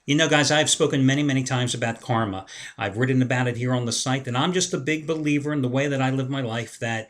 You know, guys, I've spoken many, many times about karma. I've written about it here on the site, and I'm just a big believer in the way that I live my life that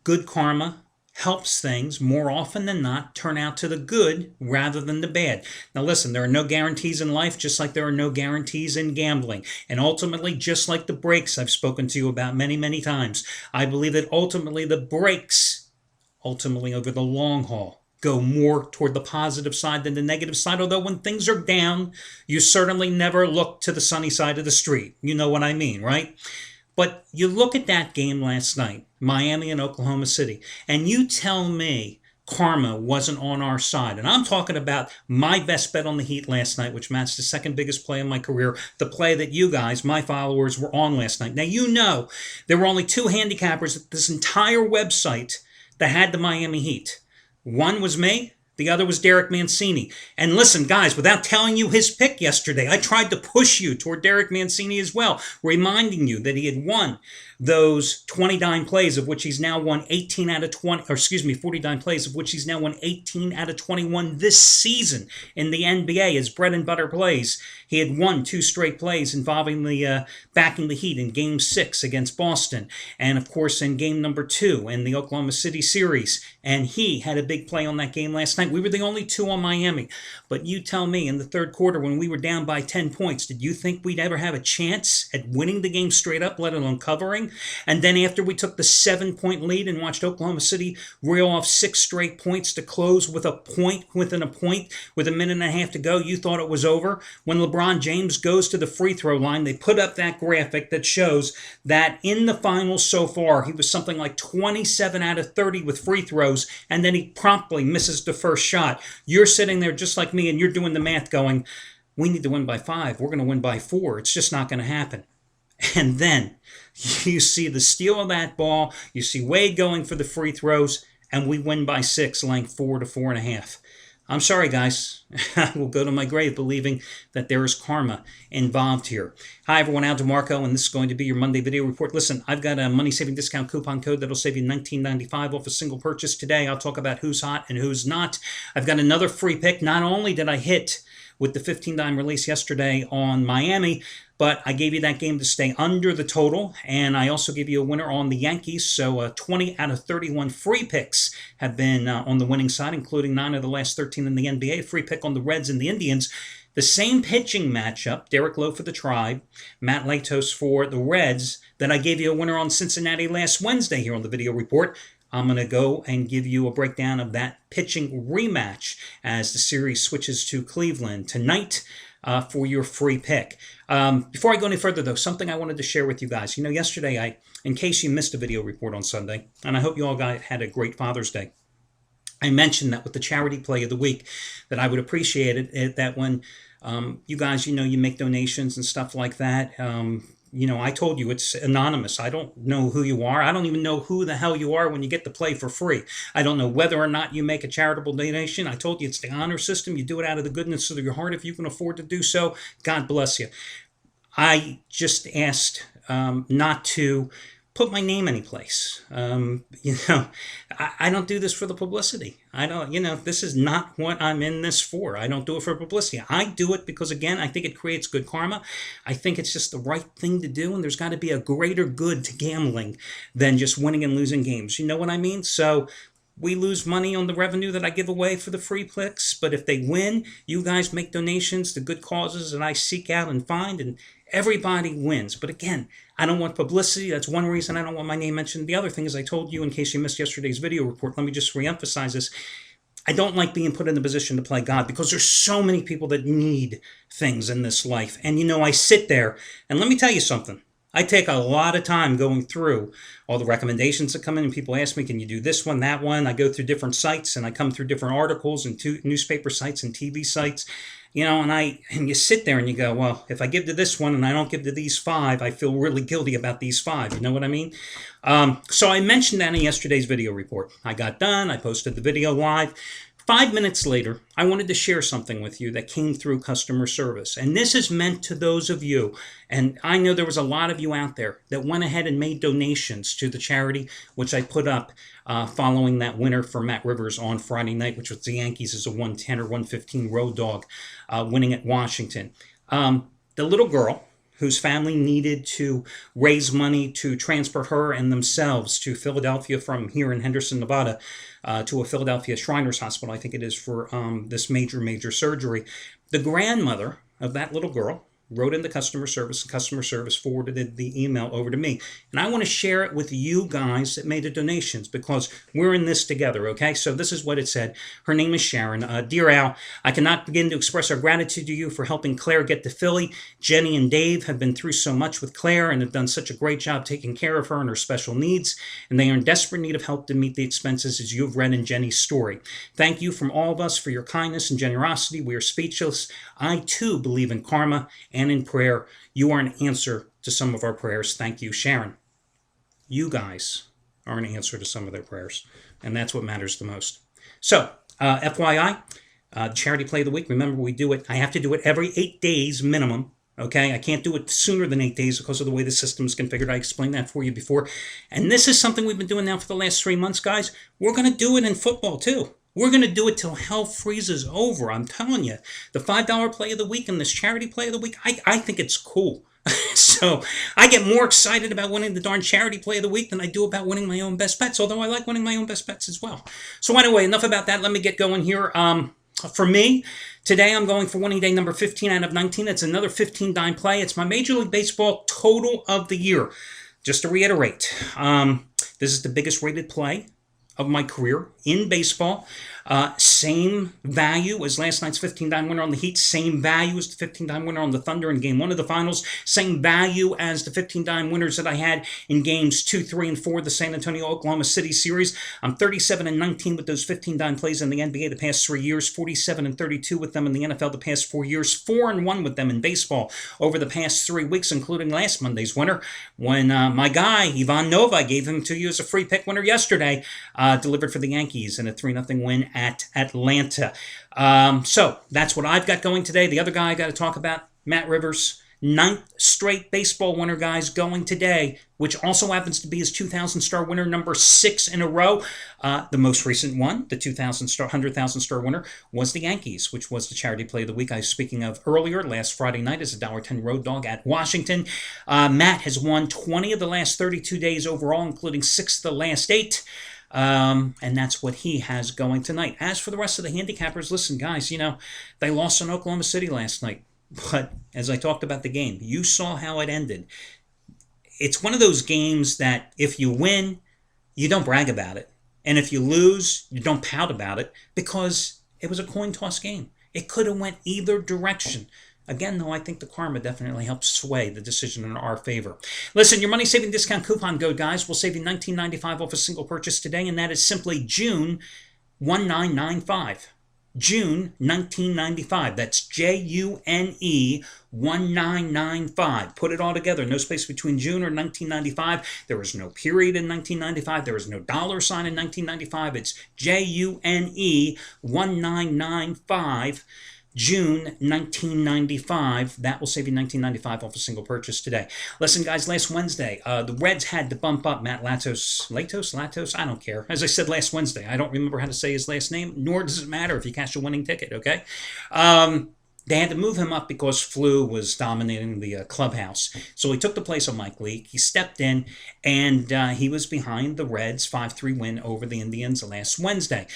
good karma helps things more often than not turn out to the good rather than the bad. Now, listen, there are no guarantees in life, just like there are no guarantees in gambling. And ultimately, just like the breaks I've spoken to you about many, many times, I believe that ultimately the breaks ultimately over the long haul go more toward the positive side than the negative side. Although when things are down, you certainly never look to the sunny side of the street. You know what I mean, right? But you look at that game last night, Miami and Oklahoma City, and you tell me karma wasn't on our side. And I'm talking about my best bet on the Heat last night, which matched the second biggest play in my career, the play that you guys, my followers, were on last night. Now, you know there were only two handicappers at this entire website that had the Miami Heat. One was me. The other was Derek Mancini. And listen, guys, without telling you his pick yesterday, I tried to push you toward Derek Mancini as well, reminding you that he had won those 29 plays, of which he's now won 18 out of 20, or excuse me, 49 plays, of which he's now won 18 out of 21 this season in the NBA as bread and butter plays. He had won two straight plays involving the backing the Heat in Game 6 against Boston, and of course in Game number 2 in the Oklahoma City series. And he had a big play on that game last night. We were the only two on Miami. But you tell me, in the third quarter when we were down by 10 points, did you think we'd ever have a chance at winning the game straight up, let alone covering? And then after we took the 7-point lead and watched Oklahoma City reel off 6 straight points to close with a point within a point with a minute and a half to go, you thought it was over? When LeBron James goes to the free throw line, they put up that graphic that shows that in the finals so far, he was something like 27 out of 30 with free throws, and then he promptly misses the first shot. You're sitting there just like me, and you're doing the math going, we need to win by 5. We're going to win by 4. It's just not going to happen. And then you see the steal of that ball. You see Wade going for the free throws, and we win by 6, laying 4 to 4.5. I'm sorry, guys. I will go to my grave believing that there is karma involved here. Hi, everyone. Al DeMarco, and this is going to be your Monday video report. Listen, I've got a money-saving discount coupon code that'll save you $19.95 off a single purchase today. I'll talk about who's hot and who's not. I've got another free pick. Not only did I hit with the 15-dime release yesterday on Miami, but I gave you that game to stay under the total, and I also gave you a winner on the Yankees. So 20 out of 31 free picks have been on the winning side, including 9 of the last 13 in the NBA. Free pick on the Reds and the Indians. The same pitching matchup, Derek Lowe for the Tribe, Matt Latos for the Reds, that I gave you a winner on Cincinnati last Wednesday here on the video report. I'm going to go and give you a breakdown of that pitching rematch as the series switches to Cleveland tonight for your free pick. Before I go any further, though, something I wanted to share with you guys. You know, yesterday, in case you missed a video report on Sunday, and I hope you all had a great Father's Day, I mentioned that with the charity play of the week, that I would appreciate it that when you guys, you make donations and stuff like that. I told you it's anonymous. I don't know who you are. I don't even know who the hell you are when you get to play for free. I don't know whether or not you make a charitable donation. I told you it's the honor system. You do it out of the goodness of your heart if you can afford to do so. God bless you. I just asked not to put my name anyplace. I don't do this for the publicity. I don't, this is not what I'm in this for. I don't do it for publicity. I do it because, again, I think it creates good karma. I think it's just the right thing to do, and there's got to be a greater good to gambling than just winning and losing games. You know what I mean? So we lose money on the revenue that I give away for the free picks, but if they win, you guys make donations to good causes that I seek out and find, and everybody wins. But again, I don't want publicity. That's one reason I don't want my name mentioned. The other thing is, I told you in case you missed yesterday's video report, let me just reemphasize this. I don't like being put in the position to play God because there's so many people that need things in this life. And I sit there, and let me tell you something. I take a lot of time going through all the recommendations that come in, and people ask me, can you do this one, that one? I go through different sites, and I come through different articles and newspaper sites and TV sites, and you sit there and you go, well, if I give to this one and I don't give to these 5, I feel really guilty about these 5. You know what I mean? So I mentioned that in yesterday's video report. I got done. I posted the video live. 5 minutes later, I wanted to share something with you that came through customer service. And this is meant to those of you, and I know there was a lot of you out there that went ahead and made donations to the charity, which I put up following that winner for Matt Rivers on Friday night, which was the Yankees as a 110 or 115 road dog winning at Washington. The little girl whose family needed to raise money to transfer her and themselves to Philadelphia from here in Henderson, Nevada, to a Philadelphia Shriners Hospital, I think it is, for this major surgery. The grandmother of that little girl wrote in the customer service, and customer service forwarded the email over to me. And I want to share it with you guys that made the donations because we're in this together, okay? So this is what it said. Her name is Sharon. Dear Al, I cannot begin to express our gratitude to you for helping Claire get to Philly. Jenny and Dave have been through so much with Claire and have done such a great job taking care of her and her special needs, and they are in desperate need of help to meet the expenses, as you have read in Jenny's story. Thank you from all of us for your kindness and generosity. We are speechless. I, too, believe in karma and in prayer. You are an answer to some of our prayers. Thank you, Sharon. You guys are an answer to some of their prayers, and that's what matters the most. So, FYI, Charity Play of the Week, remember we do it, I have to do it every 8 days minimum, okay? I can't do it sooner than 8 days because of the way the system is configured. I explained that for you before. And this is something we've been doing now for the last 3 months, guys. We're going to do it in football, too. We're going to do it till hell freezes over. I'm telling you, the $5 play of the week and this charity play of the week, I think it's cool. So I get more excited about winning the darn charity play of the week than I do about winning my own best bets, although I like winning my own best bets as well. So anyway, enough about that. Let me get going here. For me, today I'm going for winning day number 15 out of 19. It's another 15 dime play. It's my Major League Baseball total of the year. Just to reiterate, this is the biggest rated play of my career in baseball. Same value as last night's 15-dime winner on the Heat. Same value as the 15-dime winner on the Thunder in Game 1 of the Finals. Same value as the 15-dime winners that I had in Games 2, 3, and 4 of the San Antonio-Oklahoma City series. I'm 37-19 with those 15-dime plays in the NBA the past 3 years. 47-32 with them in the NFL the past 4 years. 4-1 with them in baseball over the past 3 weeks, including last Monday's winner, when my guy, Ivan Nova, I gave him to you as a free pick winner yesterday, delivered for the Yankees in a 3-0 win at Atlanta. So that's what I've got going today. The other guy I got to talk about, Matt Rivers, 9th straight baseball winner, guys, going today, which also happens to be his 2,000-star winner, number 6 in a row. The most recent one, the 100,000-star winner, was the Yankees, which was the charity play of the week I was speaking of earlier, last Friday night as a $1.10 road dog at Washington. Matt has won 20 of the last 32 days overall, including 6 of the last 8. And that's what he has going tonight. As for the rest of the handicappers, listen, guys, they lost in Oklahoma City last night. But as I talked about the game, you saw how it ended. It's one of those games that if you win, you don't brag about it. And if you lose, you don't pout about it because it was a coin toss game. It could have went either direction. Again, though, I think the karma definitely helps sway the decision in our favor. Listen, your money-saving discount coupon code, guys, will save you $19.95 off a single purchase today, and that is simply June 1995. June 1995. That's June 1995. Put it all together. No space between June or 1995. There was no period in 1995. There was no dollar sign in 1995. It's June 1995. June 1995. That will save you $19.95 off a single purchase today. Listen, guys, last Wednesday, the Reds had to bump up Matt Latos? I don't care. As I said last Wednesday, I don't remember how to say his last name, nor does it matter if you cash a winning ticket, okay? They had to move him up because flu was dominating the clubhouse. So he took the place of Mike Leake. He stepped in, and he was behind the Reds' 5-3 win over the Indians last Wednesday.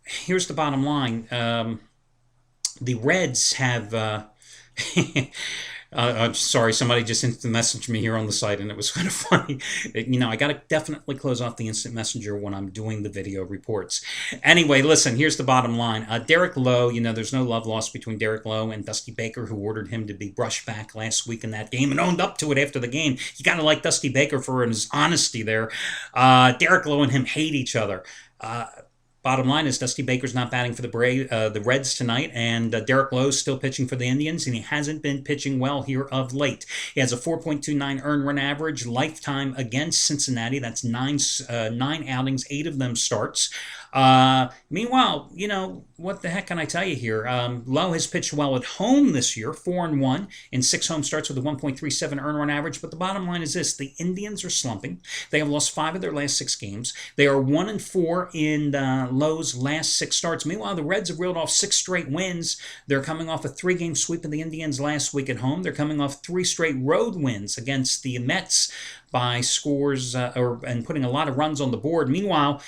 Here's the bottom line. The Reds have, I'm sorry, somebody just instant messaged me here on the site, and it was kind of funny. I got to definitely close off the instant messenger when I'm doing the video reports. Anyway, listen, here's the bottom line. Derek Lowe, there's no love lost between Derek Lowe and Dusty Baker, who ordered him to be brushed back last week in that game and owned up to it after the game. You got to like Dusty Baker for his honesty there. Derek Lowe and him hate each other. Bottom line is Dusty Baker's not batting for the Reds tonight, and Derek Lowe's still pitching for the Indians, and he hasn't been pitching well here of late. He has a 4.29 earned run average lifetime against Cincinnati. That's nine outings, 8 of them starts. Meanwhile, what the heck can I tell you here? Lowe has pitched well at home this year, 4-1 in 6 home starts with a 1.37 earned run average. But the bottom line is this: the Indians are slumping. They have lost 5 of their last 6 games. They are 1-4 in Lowe's last 6 starts. Meanwhile, the Reds have reeled off 6 straight wins. They're coming off a 3-game sweep of the Indians last week at home. They're coming off 3 straight road wins against the Mets by scores and putting a lot of runs on the board. Meanwhile,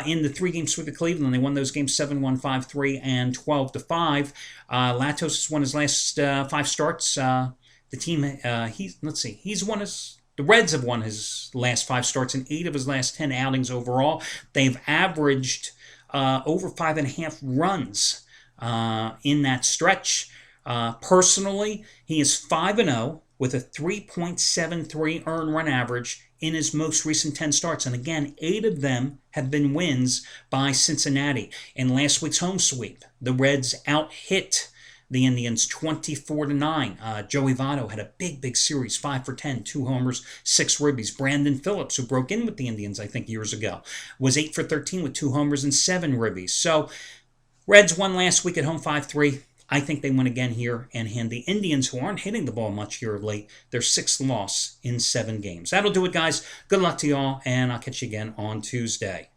in the 3-game sweep of Cleveland, they won those games 7-1, 5-3, and 12-5. Latos has won his last 5 starts. The team, he's won his. The Reds have won his last 5 starts in 8 of his last 10 outings overall. They've averaged over 5.5 runs in that stretch. Personally, he is 5-0 with a 3.73 earned run average in his most recent 10 starts. And again, 8 of them have been wins by Cincinnati. In last week's home sweep, the Reds out-hit the Indians 24-9. Joey Votto had a big series, 5 for 10, 2 homers, 6 ribbies. Brandon Phillips, who broke in with the Indians, I think, years ago, was 8 for 13 with 2 homers and 7 ribbies. So, Reds won last week at home 5-3. I think they win again here and hand the Indians, who aren't hitting the ball much here of late, their 6th loss in 7 games. That'll do it, guys. Good luck to y'all, and I'll catch you again on Tuesday.